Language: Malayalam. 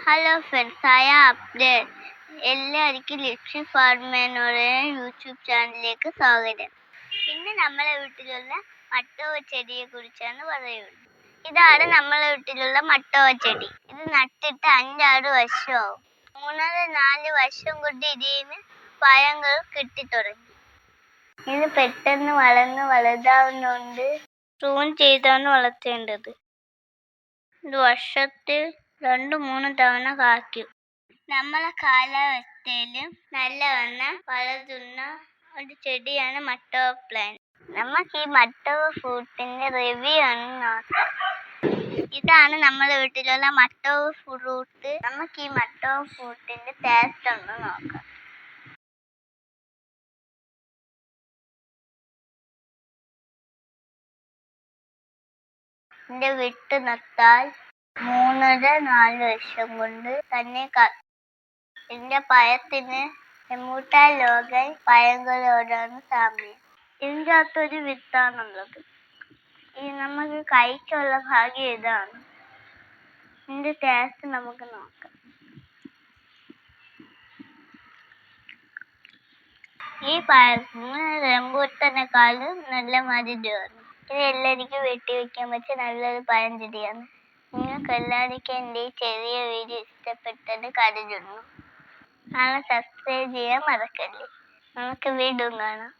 ഹലോ ഫ്രണ്ട്സ്, അപ്ഡേറ്റ് എല്ലാവർക്കും ലക്ഷ്മി ഫാർമേനോടെ യൂട്യൂബ് ചാനലിലേക്ക് സ്വാഗതം. ഇന്ന് നമ്മളെ വീട്ടിലുള്ള മട്ടോവ ചെടിയെ കുറിച്ചാണ് പറയുന്നത്. ഇതാണ് നമ്മളെ വീട്ടിലുള്ള മട്ടോവ ചെടി. ഇത് നട്ടിട്ട് 5-6 വർഷമാവും. 3-4 വർഷം കൊണ്ട് ഇതിന് പഴങ്ങൾ കിട്ടിത്തുടങ്ങി. ഇത് പെട്ടെന്ന് വളർന്ന് വലുതാവുന്നുണ്ട്. പ്രൂൺ ചെയ്താണ് വളർത്തേണ്ടത്. ഇത് വർഷത്തിൽ 2-3 തവണ കായ്ക്കും. നമ്മളെ കാലാവസ്ഥയിലും നല്ലവണ്ണം വളരുന്ന ഒരു ചെടിയാണ് മട്ടോവ പ്ലാന്റ്. നമുക്ക് ഈ മട്ടോവ ഫ്രൂട്ടിന്റെ റിവ്യൂ ആണ് നോക്കാം. ഇതാണ് നമ്മളെ വീട്ടിലുള്ള മട്ടോവ ഫ്രൂട്ട്. നമുക്ക് ഈ മട്ടോവ ഫ്രൂട്ടിന്റെ ടേസ്റ്റ് ഒന്ന് നോക്കാം. ഇതിന്റെ വിട്ട് നട്ടാൽ 3-4 വർഷം കൊണ്ട് തന്നെ ഇതിന്റെ പഴത്തിന് എമ്പൂട്ടാൻ ലോകൽ പഴങ്ങളോടാണ് സാമ്യം. ഇതിൻ്റെ അകത്തൊരു വിത്താണുള്ളത്. നമുക്ക് കഴിച്ചുള്ള ഭാഗ്യം ഇതാണ്. ഇതിന്റെ ടേസ്റ്റ് നമുക്ക് നോക്കാം. ഈ പഴത്തിന് റംബൂട്ടാനേക്കാളും നല്ല മധുരമാണ്. ഇത് എല്ലാവർക്കും വെട്ടി വെക്കാൻ പറ്റിയ നല്ലൊരു പഴം ചെടിയാണ്. നിങ്ങൾക്ക് എല്ലാവർക്കും എൻ്റെ ഈ ചെറിയ വീഡിയോ ഇഷ്ടപ്പെട്ടെന്ന് കരുതുന്നു. നാളെ സബ്സ്ക്രൈബ് ചെയ്യാൻ മറക്കല്ലേ. നമുക്ക് വീണ്ടും കാണാം.